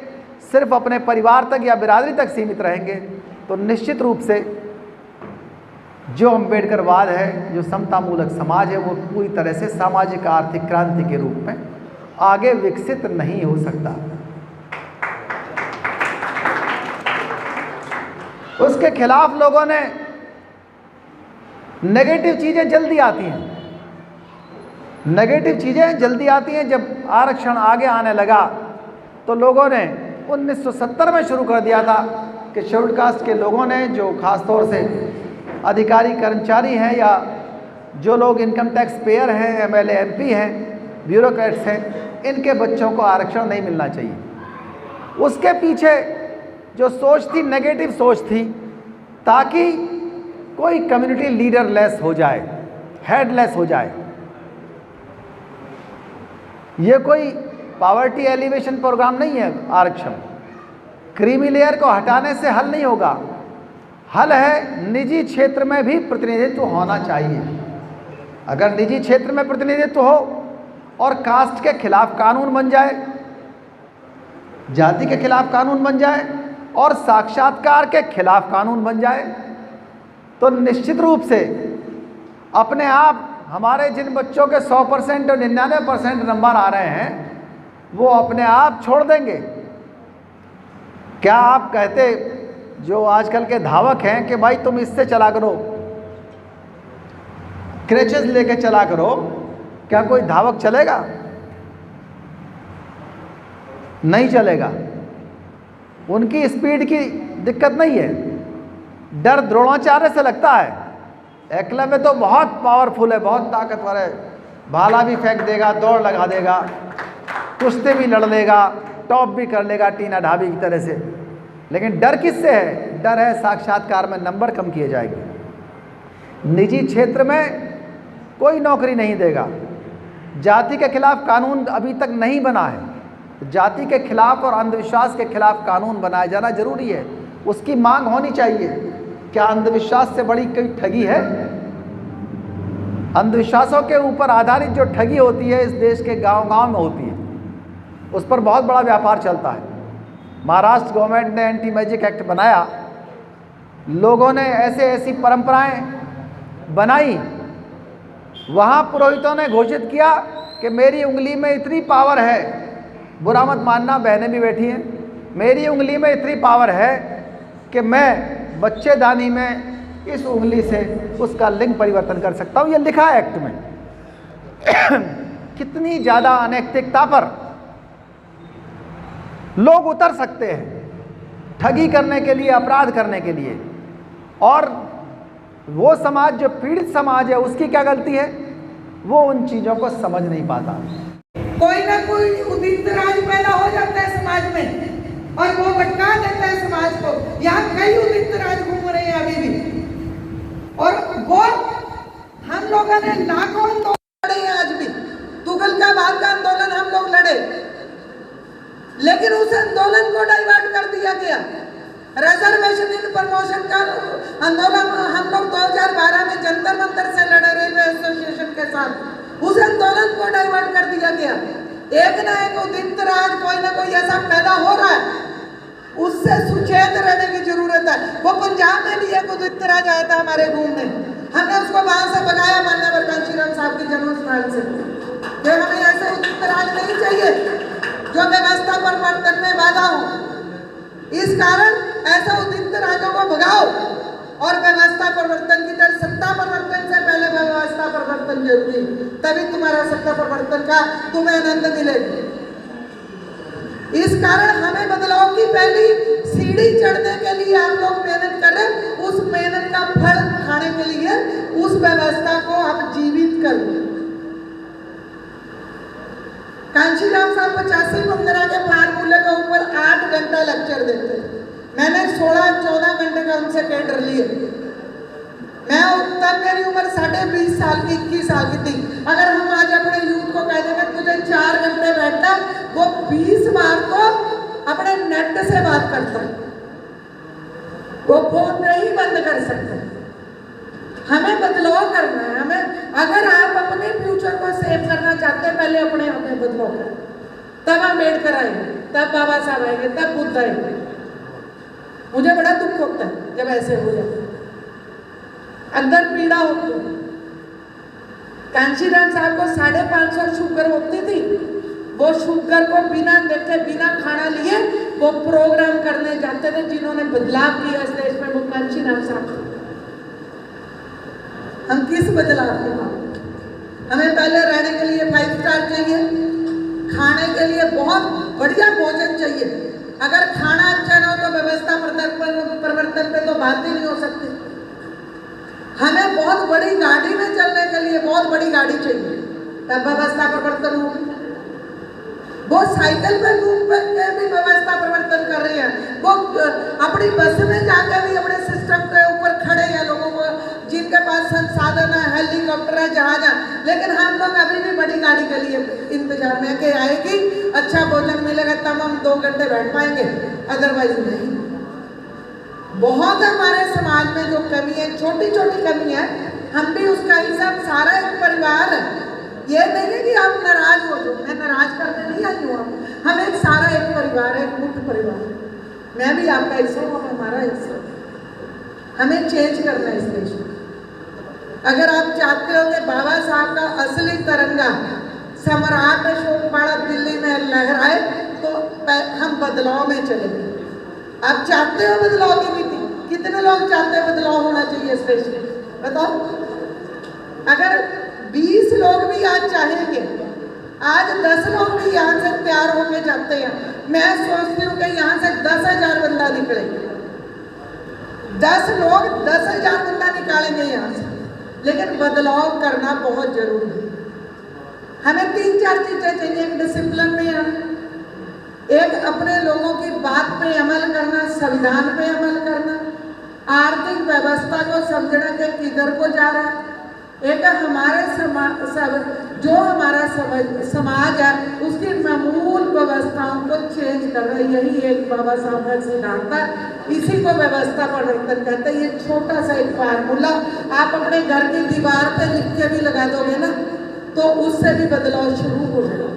सिर्फ अपने परिवार तक या बिरादरी तक सीमित रहेंगे तो निश्चित रूप से जो अम्बेडकरवाद है, जो समतामूलक समाज है, वो पूरी तरह से सामाजिक आर्थिक क्रांति के रूप में आगे विकसित नहीं हो सकता। उसके खिलाफ लोगों ने नेगेटिव चीज़ें जल्दी आती हैं, नेगेटिव चीज़ें जल्दी आती हैं। जब आरक्षण आगे आने लगा तो लोगों ने 1970 में शुरू कर दिया था कि शेड्यूल कास्ट के लोगों ने, जो ख़ास तौर से अधिकारी कर्मचारी हैं या जो लोग इनकम टैक्स पेयर हैं, एमएलए एमपी हैं, ब्यूरोक्रेट्स हैं, इनके बच्चों को आरक्षण नहीं मिलना चाहिए। उसके पीछे जो सोच थी, नेगेटिव सोच थी, ताकि कोई कम्युनिटी लीडर लेस हो जाए, हेडलेस हो जाए। ये कोई पावर्टी एलिवेशन प्रोग्राम नहीं है। आरक्षण क्रीमी लेयर को हटाने से हल नहीं होगा। हल है निजी क्षेत्र में भी प्रतिनिधित्व होना चाहिए। अगर निजी क्षेत्र में प्रतिनिधित्व हो और कास्ट के खिलाफ कानून बन जाए, जाति के खिलाफ कानून बन जाए और साक्षात्कार के खिलाफ कानून बन जाए, तो निश्चित रूप से अपने आप हमारे जिन बच्चों के 100% और 99% नंबर आ रहे हैं, वो अपने आप छोड़ देंगे। क्या आप कहते, जो आजकल के धावक हैं, कि भाई तुम इससे चला करो, क्रेचेस लेके चला करो, क्या कोई धावक चलेगा? नहीं चलेगा। उनकी स्पीड की दिक्कत नहीं है, डर द्रोणाचार्य से लगता है। एकलव्य तो बहुत पावरफुल है, बहुत ताकतवर है, भाला भी फेंक देगा, दौड़ लगा देगा, कुश्ती भी लड़ लेगा, टॉप भी कर लेगा टीना ढाबी की तरह से। लेकिन डर किससे है? डर है साक्षात्कार में नंबर कम किए जाएंगे। निजी क्षेत्र में कोई नौकरी नहीं देगा। जाति के खिलाफ कानून अभी तक नहीं बना है। जाति के खिलाफ और अंधविश्वास के खिलाफ कानून बनाया जाना जरूरी है, उसकी मांग होनी चाहिए। क्या अंधविश्वास से बड़ी कोई ठगी है? अंधविश्वासों के ऊपर आधारित जो ठगी होती है इस देश के गांव-गांव में होती है, उस पर बहुत बड़ा व्यापार चलता है। महाराष्ट्र गवर्नमेंट ने एंटी मैजिक एक्ट बनाया, लोगों ने ऐसी परंपराएं बनाई, वहाँ पुरोहितों ने घोषित किया कि मेरी उंगली में इतनी पावर है, बुरा मत मानना, बहनें भी बैठी हैं, मेरी उंगली में इतनी पावर है कि मैं बच्चेदानी में इस उंगली से उसका लिंग परिवर्तन कर सकता हूँ। ये लिखा है एक्ट में। कितनी ज़्यादा अनैतिकता पर लोग उतर सकते हैं, ठगी करने के लिए, अपराध करने के लिए। और वो समाज जो पीड़ित समाज है, उसकी क्या गलती है? वो उन चीज़ों को समझ नहीं पाता। कोई ना कोई उदित राज पैदा हो जाता है समाज में और वो भटका देता है समाज को। यहाँ कई उदित राज घूम रहे हैं अभी भी, और वो हम लोगों ने लाखों आंदोलन लड़े हैं। आज भी तुगलकाबाद का आंदोलन हम लोग लड़े, लेकिन उस आंदोलन को डाइवर्ट कर दिया गया। रिजर्वेशन इन प्रमोशन का आंदोलन हम लोग 2012 में जंतर मंतर से लड़े, रेलवे एसोसिएशन के साथ। उस आंदोलन को डाइवर्ट कर दिया गया। एक ना एक उदित राज कोई ना कोई ऐसा पैदा हो रहा है, उससे सुचेत रहने की जरूरत है। वो पंजाब में भी एक उदित राज आया था हमारे घूमने, हमने उसको वहां से भगाया माननीय कांशीराम साहब की जन्मस्थल से। कि हमें ऐसे उदित राज नहीं चाहिए जो व्यवस्था परिवर्तन में बाधा हो। इस कारण ऐसा उदित राजों को भगाओ और व्यवस्था परिवर्तन की तरफ। सत्ता परिवर्तन से पहले व्यवस्था परिवर्तन जरूरी, तभी तुम्हारा सत्ता परिवर्तन का तुम्हें आनंद मिलेगा। इस कारण हमें बदलाव की पहली सीढ़ी चढ़ने के लिए आप लोग मेहनत करें। उस मेहनत का फल खाने के लिए उस व्यवस्था को आप जीवित करें। कांशीराम साहब 85 पंद्रह के फार्मूले के ऊपर 8 घंटा लेक्चर देते। मैंने 16-14 घंटे का उनसे टेंडर लिए। मैं तब मेरी उम्र 20.5 साल की, 21 साल की थी। अगर हम आज अपने यूथ को कह देंगे तुझे 4 घंटे बैठना, वो 20 बार तो अपने नेट से बात करता है, वो फोन नहीं बंद कर सकते। हमें बदलाव करना है। हमें, अगर आप अपने फ्यूचर को सेव करना चाहते हैं, पहले अपने आप में बदलाव करें। तब अम्बेडकर आएंगे, तब बाबा साहब आएंगे, तब बुद्ध आएंगे। मुझे बड़ा दुख होता है जब ऐसे हो जाए, अंदर पीड़ा होती है। कांशीराम साहब को 550 शुगर होती थी, वो शुगर को बिना देखे बिना खाना लिए वो प्रोग्राम करने जाते थे। जिन्होंने बदलाव किया इस देश में वो कांशीराम साहब। हम किस बदलाव के बाद? हमें पहले रहने के लिए 5 स्टार चाहिए, खाने के लिए बहुत बढ़िया भोजन चाहिए। अगर खाना अच्छा ना हो तो व्यवस्था परिवर्तन पे तो बात ही नहीं हो सकती। हमें बहुत बड़ी गाड़ी में चलने के लिए बहुत बड़ी गाड़ी चाहिए, तब व्यवस्था परिवर्तन होगी। वो साइकिल पे घूम के भी व्यवस्था परिवर्तन कर रही है, वो अपनी बस में जाकर भी अपने सिस्टम के ऊपर खड़े हैं लोगों को जिनके पास संसाधन है, हेलीकॉप्टर है, जहाज है। लेकिन हम लोग अभी भी बड़ी गाड़ी के लिए इंतजार में कि आएगी, अच्छा भोजन मिलेगा तब हम 2 घंटे बैठ पाएंगे, अदरवाइज नहीं। बहुत हमारे समाज में जो कमी है, छोटी छोटी कमी है, हम भी उसका हिसाब, सारा एक परिवार है। ये नहीं है कि आप नाराज हो जाओ, मैं नाराज करने नहीं आई हूँ। हम एक सारा एक परिवार है, एक मुक्त परिवार। मैं भी आपका हिस्सा हूँ, हमारा हिस्सा। हमें चेंज करना है इस देश में। अगर आप चाहते हो कि बाबा साहब का असली तिरंगा सम्राट अशोक वाड़ा दिल्ली में लहराए, तो हम बदलाव में चलेंगे। आप चाहते हो बदलाव की नीति? कितने लोग चाहते हैं बदलाव होना चाहिए इस देश में? बताओ। अगर 20 लोग भी आज चाहेंगे, आज 10 लोग भी यहाँ से तैयार होके जाते हैं, मैं सोचती हूँ कि यहाँ से 10,000 बंदा निकलेंगे। 10 लोग 10,000 बंदा निकालेंगे यहाँ से। लेकिन बदलाव करना बहुत जरूरी है। हमें 3-4 चीजें चाहिए। एक डिसिप्लिन में आना, एक अपने लोगों की बात पे अमल करना, संविधान पे अमल करना, आर्थिक व्यवस्था को समझना कि किधर को जा रहा है, एक हमारे जो हमारा समाज है उसकी मूल व्यवस्थाओं को चेंज कर रहा है। यही एक बाबा साहब का सिद्धांत है, इसी को व्यवस्था परिवर्तन कहते हैं। ये छोटा सा एक फार्मूला आप अपने घर की दीवार पे लिख के भी लगा दोगे ना, तो उससे भी बदलाव शुरू हो जाएगा।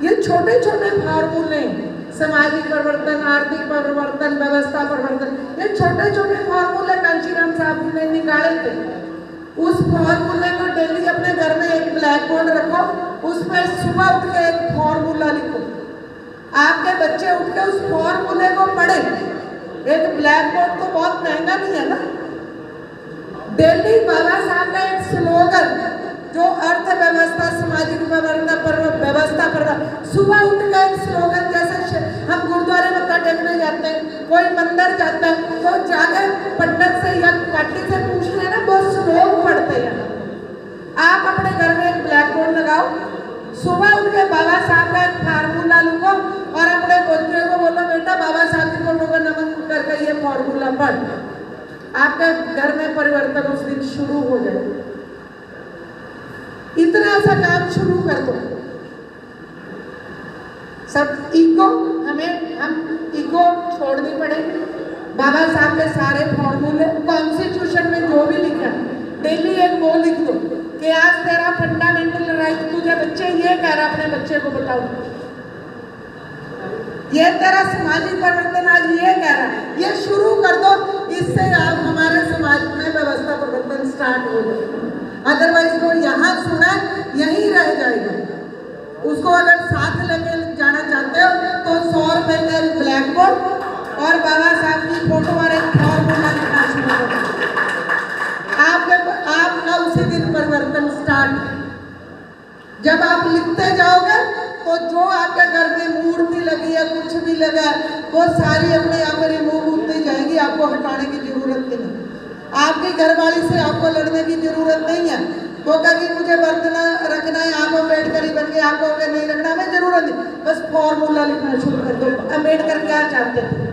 ये छोटे छोटे फार्मूले, सामाजिक परिवर्तन, आर्थिक परिवर्तन, व्यवस्था परिवर्तन, ये छोटे छोटे फार्मूले कांशीराम साहब ने निकाले थे। उस फॉर्मूले को डेली अपने घर में एक ब्लैक बोर्ड रखो, उसमें सुबह उठ के एक फॉर्मूला लिखो। आपके बच्चे उठ के उस फॉर्मूले को पढ़े। एक ब्लैक बोर्ड तो बहुत महंगा नहीं है ना। डेली बाबा साहब का एक स्लोगन जो अर्थव्यवस्था, सामाजिक व्यवस्था पर सुबह उठ के एक स्लोगन, जैसे हम गुरुद्वारे मत्था टेकने जाते हैं, कोई मंदिर जाता है, तो जाकर पंडित से या पार्टी से पूछते हैं ना, वो श्लोक पढ़ते हैं। आप अपने घर में एक ब्लैक बोर्ड लगाओ, सुबह उठ के बाबा साहब का एक फार्मूला लिखो और अपने बच्चों को बोलो बेटा बाबा साहब की फोटो को नमन करके ये फार्मूला पढ़। आपके घर में परिवर्तन उस दिन शुरू हो जाए। इतना सा काम शुरू कर दो। सब ईगो, हम ईगो छोड़नी पड़ेगी। बाबा साहब के सारे फॉर्मूले कॉन्स्टिट्यूशन में जो भी लिखा, डेली एक वो लिख दो कि आज तेरा फंडामेंटल राइट, तुझे बच्चे ये कह रहा, अपने बच्चे को बताओ ये तेरा सामाजिक परिवर्तन आज ये कह रहा है, ये शुरू कर दो। इससे आप हमारे समाज में व्यवस्था परिवर्तन स्टार्ट हो जाएगा। अदरवाइज वो यहाँ सुना यहीं रह जाएगा। उसको अगर साथ लेके जाना चाहते हो तो 100 रुपए का ब्लैक बोर्ड और बाबा साहब की फोटो और एक फॉर्मूला लिखना शुरू करो। आपका उसी दिन परिवर्तन स्टार्ट। जब आप लिखते जाओगे तो जो आपके घर में मूर्ति लगी है, कुछ भी लगा, वो सारी अपने आप रिमूव होती जाएगी। आपको हटाने की जरूरत नहीं। आपकी घरवाली से आपको लड़ने की जरूरत नहीं है। वो कहेगी मुझे बर्तना रखना है, आप अम्बेडकर ही बन के आप कहोगे नहीं रखना, हमें जरूरत नहीं। बस फॉर्मूला लिखना शुरू कर दो। अम्बेडकर क्या चाहते थे,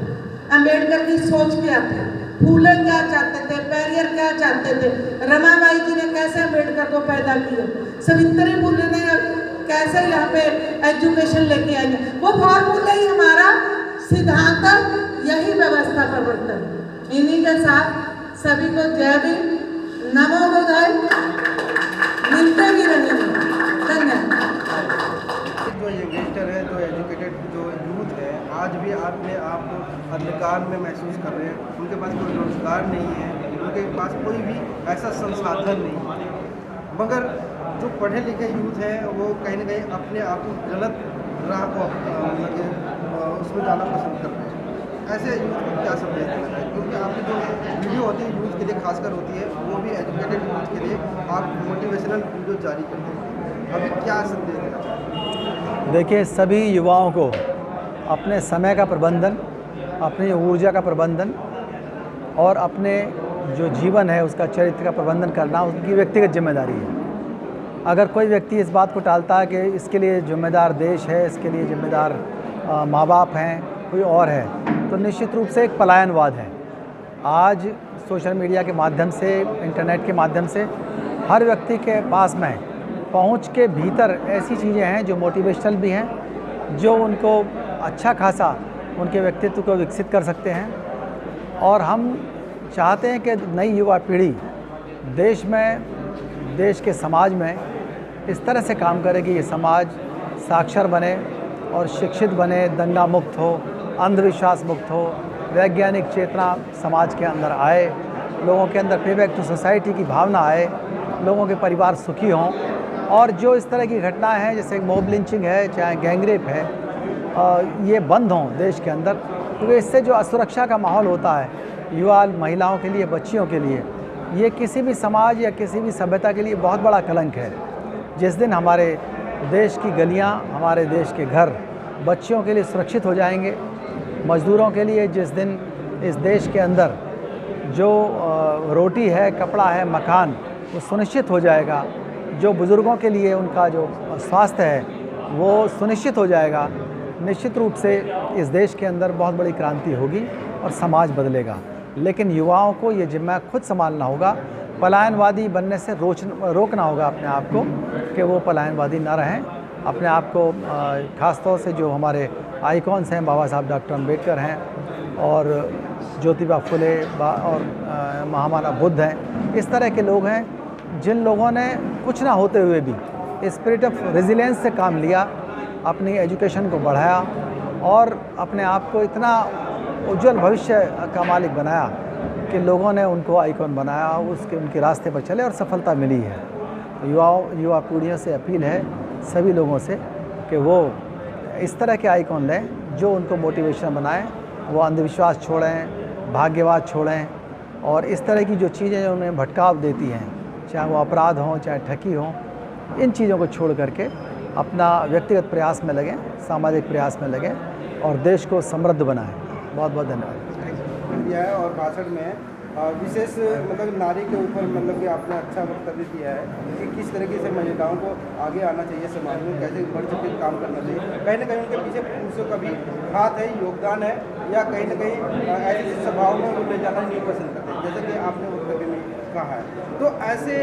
अम्बेडकर की सोच क्या थी, फूले क्या चाहते थे, पेरियर क्या चाहते थे, रमाबाई जी ने कैसे अम्बेडकर को पैदा किया, सावित्री फुले ने कैसे यहाँ पे एजुकेशन लेके आई, वो फॉर्मूला ही हमारा सिद्धांत, यही व्यवस्था परिवर्तन। इन्हीं के साथ सभी को जय भीम, नमो बुद्धाय, मिलते भी रहेंगे। धन्यवाद। आज भी अपने आप को अंधकार में महसूस कर रहे हैं। उनके पास कोई रोजगार नहीं है, उनके पास कोई भी ऐसा संसाधन नहीं है। मगर जो पढ़े लिखे यूथ हैं वो कहीं ना कहीं अपने आप को गलत राह को उसमें जाना पसंद कर रहे हैं। ऐसे यूथ को क्या संदेश देना चाहिए? क्योंकि आपकी जो वीडियो होती है यूथ के लिए खासकर होती है, वो भी एजुकेटेड यूथ के लिए आप मोटिवेशनल वीडियो जारी करते हैं। अभी क्या संदेश देना चाहिए? देखिए, सभी युवाओं को अपने समय का प्रबंधन, अपनी ऊर्जा का प्रबंधन और अपने जो जीवन है उसका चरित्र का प्रबंधन करना उनकी व्यक्तिगत जिम्मेदारी है। अगर कोई व्यक्ति इस बात को टालता है कि इसके लिए जिम्मेदार देश है, इसके लिए जिम्मेदार माँ बाप हैं, कोई और है, तो निश्चित रूप से एक पलायनवाद है। आज सोशल मीडिया के माध्यम से, इंटरनेट के माध्यम से हर व्यक्ति के पास में पहुँच के भीतर ऐसी चीज़ें हैं जो मोटिवेशनल भी हैं, जो उनको अच्छा खासा उनके व्यक्तित्व को विकसित कर सकते हैं। और हम चाहते हैं कि नई युवा पीढ़ी देश में, देश के समाज में इस तरह से काम करे कि ये समाज साक्षर बने और शिक्षित बने, दंगा मुक्त हो, अंधविश्वास मुक्त हो, वैज्ञानिक चेतना समाज के अंदर आए, लोगों के अंदर पे बैक टू सोसाइटी की भावना आए, लोगों के परिवार सुखी हों। और जो इस तरह की घटनाएं हैं जैसे मॉब लिंचिंग है, चाहे गैंगरेप है, ये बंद हों देश के अंदर, क्योंकि इससे जो असुरक्षा का माहौल होता है युवा महिलाओं के लिए, बच्चियों के लिए, ये किसी भी समाज या किसी भी सभ्यता के लिए बहुत बड़ा कलंक है। जिस दिन हमारे देश की गलियां, हमारे देश के घर बच्चियों के लिए सुरक्षित हो जाएंगे, मज़दूरों के लिए जिस दिन इस देश के अंदर जो रोटी है, कपड़ा है, मकान वो सुनिश्चित हो जाएगा, जो बुज़ुर्गों के लिए उनका जो स्वास्थ्य है वो सुनिश्चित हो जाएगा, निश्चित रूप से इस देश के अंदर बहुत बड़ी क्रांति होगी और समाज बदलेगा। लेकिन युवाओं को ये जिम्मा खुद संभालना होगा, पलायनवादी बनने से रोकना होगा अपने आप को कि वो पलायनवादी ना रहें। अपने आप को ख़ास तौर से जो हमारे आइकॉन्स हैं, बाबा साहब डॉक्टर अम्बेडकर हैं और ज्योतिबा फुले और महामानव बुद्ध हैं, इस तरह के लोग हैं जिन लोगों ने कुछ ना होते हुए भी स्पिरिट ऑफ रेजिलियंस से काम लिया, अपनी एजुकेशन को बढ़ाया और अपने आप को इतना उज्जवल भविष्य का मालिक बनाया कि लोगों ने उनको आइकॉन बनाया, उनके रास्ते पर चले और सफलता मिली है। युवा पीढ़ियों से अपील है सभी लोगों से कि वो इस तरह के आइकॉन लें जो उनको मोटिवेशन बनाएं, वो अंधविश्वास छोड़ें, भाग्यवाद छोड़ें और इस तरह की जो चीज़ें उन्हें भटकाव देती हैं, चाहे वो अपराध हों, चाहे ठगी हों, इन चीज़ों को छोड़ करके अपना व्यक्तिगत प्रयास में लगें, सामाजिक प्रयास में लगें और देश को समृद्ध बनाएं। बहुत बहुत धन्यवाद। दिया है और भाषण में विशेष मतलब नारी के ऊपर मतलब कि आपने अच्छा वक्तव्य दिया है कि किस तरीके से महिलाओं को आगे आना चाहिए, समाज में कैसे बढ़ चढ़ के काम करना चाहिए। कहीं ना कहीं उनके पीछे पुरुषों का भी हाथ है, योगदान है, या कहीं ना कहीं ऐसे स्वभाव में वो ले जाना नहीं पसंद करते, जैसे कि आपने वक्तव्य में कहा है। तो ऐसे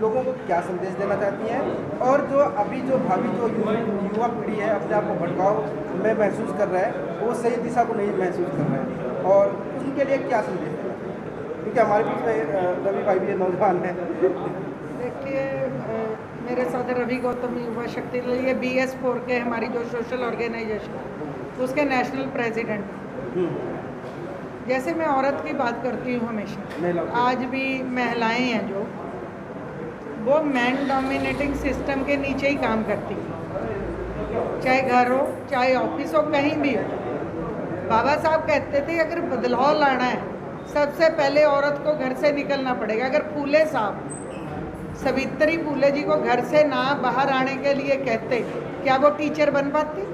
लोगों को क्या संदेश देना चाहती हैं? और जो अभी जो भावी जो युवा पीढ़ी है अपने आप को भटकाव में महसूस कर रहा है, वो सही दिशा को नहीं महसूस कर रहा है, और उनके लिए क्या संदेश देना? क्योंकि हमारे बीच में रवि भाई भी नौजवान हैं। देखिए, मेरे साथ रवि गौतम युवा शक्ति के लिए BS4 के हमारी जो सोशल ऑर्गेनाइजेशन उसके नेशनल प्रेसिडेंट। जैसे मैं औरत की बात करती हूँ हमेशा, आज भी महिलाएं हैं जो वो मैन डोमिनेटिंग सिस्टम के नीचे ही काम करती हैं, चाहे घर हो, चाहे ऑफिस हो, कहीं भी हो। बाबा साहब कहते थे अगर बदलाव लाना है सबसे पहले औरत को घर से निकलना पड़ेगा। अगर फूले साहब, सावित्री फूले जी को घर से ना बाहर आने के लिए कहते, क्या वो टीचर बन पाती?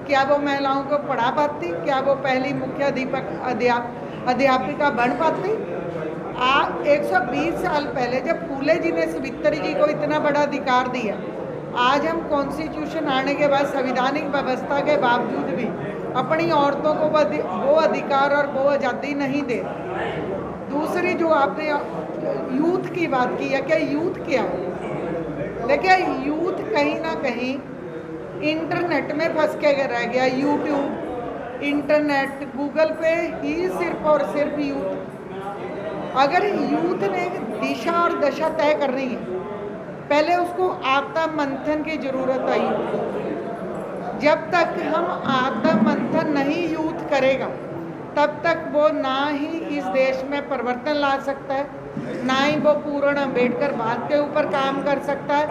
क्या वो महिलाओं को पढ़ा पाती? क्या वो पहली मुख्य अध्यापिका बन पाती? 120 साल पहले जब फूले जी ने सावित्री जी को इतना बड़ा अधिकार दिया, आज हम कॉन्स्टिट्यूशन आने के बाद संवैधानिक व्यवस्था के बावजूद भी अपनी औरतों को वो अधिकार और वो आज़ादी नहीं दे। दूसरी जो आपने यूथ की बात की है, क्या यूथ क्या है? देखिए, यूथ कहीं ना कहीं इंटरनेट में फंस के रह गया। यूट्यूब, इंटरनेट, गूगल पे ही सिर्फ और सिर्फ यूथ। अगर यूथ ने दिशा और दशा तय करनी है, पहले उसको आत्म मंथन की ज़रूरत है। जब तक हम आत्म मंथन नहीं यूथ करेगा तब तक वो ना ही इस देश में परिवर्तन ला सकता है, ना ही वो पूर्ण अम्बेडकर बात के ऊपर काम कर सकता है,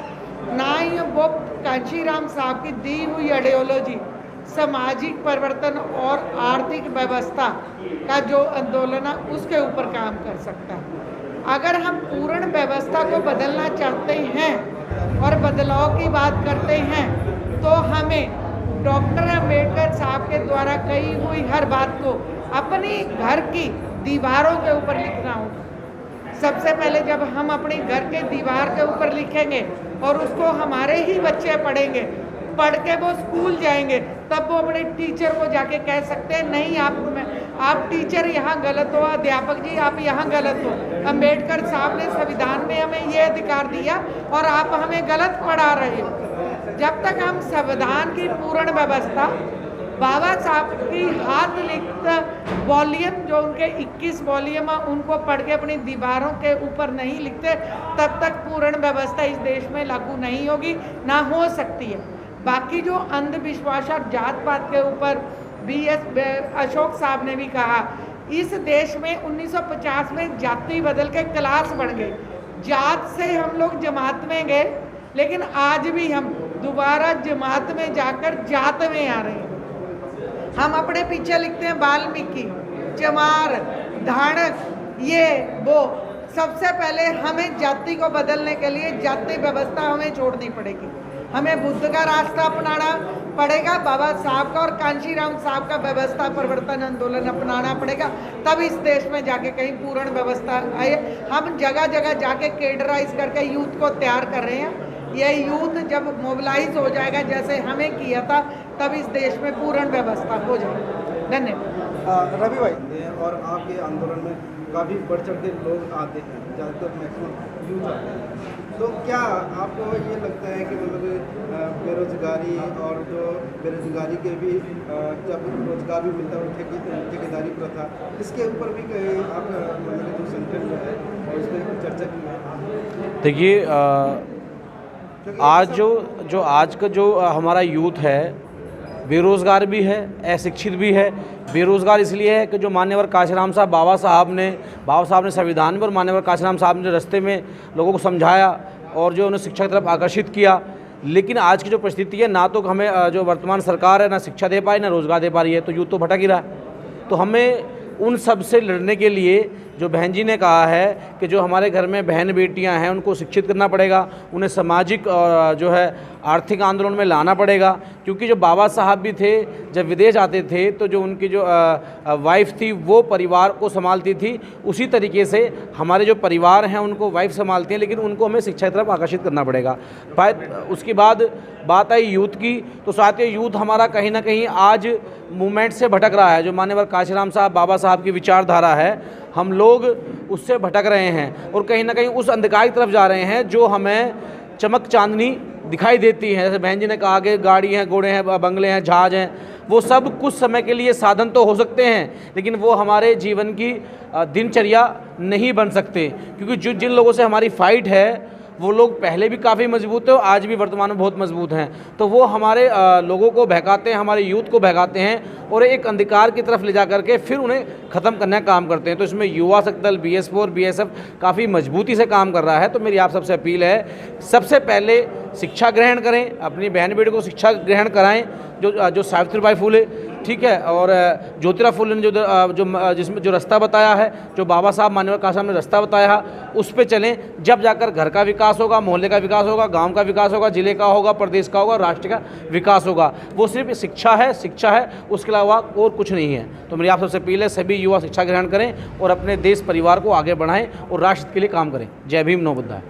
ना ही वो कांशीराम साहब की दी हुई आइडियोलॉजी सामाजिक परिवर्तन और आर्थिक व्यवस्था का जो आंदोलन है उसके ऊपर काम कर सकता है। अगर हम पूर्ण व्यवस्था को बदलना चाहते हैं और बदलाव की बात करते हैं तो हमें डॉक्टर अम्बेडकर साहब के द्वारा कही हुई हर बात को अपनी घर की दीवारों के ऊपर लिखना होगा। सबसे पहले जब हम अपने घर के दीवार के ऊपर लिखेंगे और उसको हमारे ही बच्चे पढ़ेंगे, पढ़ के वो स्कूल जाएंगे, तब वो अपने टीचर को जाके कह सकते हैं नहीं आप टीचर यहाँ गलत हो, अध्यापक जी आप यहाँ गलत हो, अम्बेडकर साहब ने संविधान में हमें ये अधिकार दिया और आप हमें गलत पढ़ा रहे हो। जब तक हम संविधान की पूर्ण व्यवस्था बाबा साहब की हाथ लिखित वॉल्यूम जो उनके 21 वॉल्यूम उनको पढ़ के अपनी दीवारों के ऊपर नहीं लिखते, तब तक पूर्ण व्यवस्था इस देश में लागू नहीं होगी, ना हो सकती है। बाकी जो अंधविश्वास और जात पात के ऊपर अशोक साहब ने भी कहा, इस देश में 1950 में जाति बदल के क्लास बढ़ गई, जात से हम लोग जमात में गए, लेकिन आज भी हम दोबारा जमात में जाकर जात में आ रहे हैं। हम अपने पीछे लिखते हैं वाल्मीकि, चमार, धाड़क, ये वो। सबसे पहले हमें जाति को बदलने के लिए जाति व्यवस्था हमें छोड़नी पड़ेगी, हमें बुद्ध का रास्ता अपनाना पड़ेगा, बाबा साहब का और कांशीराम साहब का व्यवस्था परिवर्तन आंदोलन अपनाना पड़ेगा, तब इस देश में जाके कहीं पूर्ण व्यवस्था आए। हम जगह जगह जाके केडराइज करके यूथ को तैयार कर रहे हैं। ये यूथ जब मोबिलाइज हो जाएगा जैसे हमें किया था, तब इस देश में पूर्ण व्यवस्था हो जाएगी। धन्यवाद। रवि भाई, और आपके आंदोलन में काफ़ी बढ़ चढ़ के लोग आते हैं, ज़्यादातर मैक्सिमम यूथ आते हैं, तो क्या आपको ये लगता है कि मतलब बेरोजगारी और जो बेरोजगारी के भी जब रोजगार भी मिलता है ठेकेदारी प्रथा, इसके ऊपर भी कहीं आप मतलब जो संगठन जो है और उस पर चर्चा की है? देखिए, आज का जो हमारा यूथ है बेरोज़गार भी है, अशिक्षित भी है। बेरोज़गार इसलिए है कि जो मान्यवर काशीराम साहब बाबा साहब ने संविधान में और मान्यवर काशीराम साहब ने जो रास्ते में लोगों को समझाया और जो उन्हें शिक्षा की तरफ आकर्षित किया, लेकिन आज की जो परिस्थिति है, ना तो हमें जो वर्तमान सरकार है ना शिक्षा दे पा रही, ना रोज़गार दे पा रही है, तो यूथ तो भटक ही रहा है। तो हमें उन सब से लड़ने के लिए जो बहन जी ने कहा है कि जो हमारे घर में बहन बेटियां हैं उनको शिक्षित करना पड़ेगा, उन्हें सामाजिक और जो है आर्थिक आंदोलन में लाना पड़ेगा। क्योंकि जो बाबा साहब भी थे, जब विदेश आते थे तो जो उनकी जो वाइफ थी वो परिवार को संभालती थी, उसी तरीके से हमारे जो परिवार हैं उनको वाइफ संभालती हैं, लेकिन उनको हमें शिक्षा की तरफ आकर्षित करना पड़ेगा। उसके बाद बात आई यूथ की, तो साथियों यूथ हमारा कहीं ना कहीं आज मूवमेंट से भटक रहा है। जो मान्यवर काशीराम साहब बाबा साहब की विचारधारा है, हम लोग उससे भटक रहे हैं और कहीं ना कहीं उस अंधकार की तरफ जा रहे हैं जो हमें चमक चांदनी दिखाई देती है। जैसे बहन जी ने कहा कि गाड़ी हैं, घोड़े हैं, बंगले हैं, जहाज हैं, वो सब कुछ समय के लिए साधन तो हो सकते हैं, लेकिन वो हमारे जीवन की दिनचर्या नहीं बन सकते। क्योंकि जिन लोगों से हमारी फाइट है वो लोग पहले भी काफ़ी मजबूत है और आज भी वर्तमान में बहुत मजबूत हैं, तो वो हमारे लोगों को बहकाते हैं, हमारे यूथ को बहकाते हैं और एक अंधकार की तरफ ले जा करके फिर उन्हें ख़त्म करने का काम करते हैं। तो इसमें युवा शक्ति दल, BS4, BSF काफ़ी मजबूती से काम कर रहा है। तो मेरी आप सबसे अपील है, सबसे पहले शिक्षा ग्रहण करें, अपनी बहन बेटी को शिक्षा ग्रहण कराएं, जो सावित्रीबाई फुले, ठीक है, और ज्योतिराव फुले ने जिसमें जो रास्ता बताया है, जो बाबा साहब मान्यवर काशीराम ने रास्ता बताया है, उस पे चलें। जब जाकर घर का विकास होगा, मोहल्ले का विकास होगा, गांव का विकास होगा, जिले का होगा, प्रदेश का होगा, राष्ट्र का विकास होगा। वो सिर्फ शिक्षा है, उसके अलावा और कुछ नहीं है। तो मेरी आप सबसे अपील है, सभी युवा शिक्षा ग्रहण करें और अपने देश परिवार को आगे बढ़ाएं और राष्ट्र के लिए काम करें। जय भीम, नमो बुद्धाय।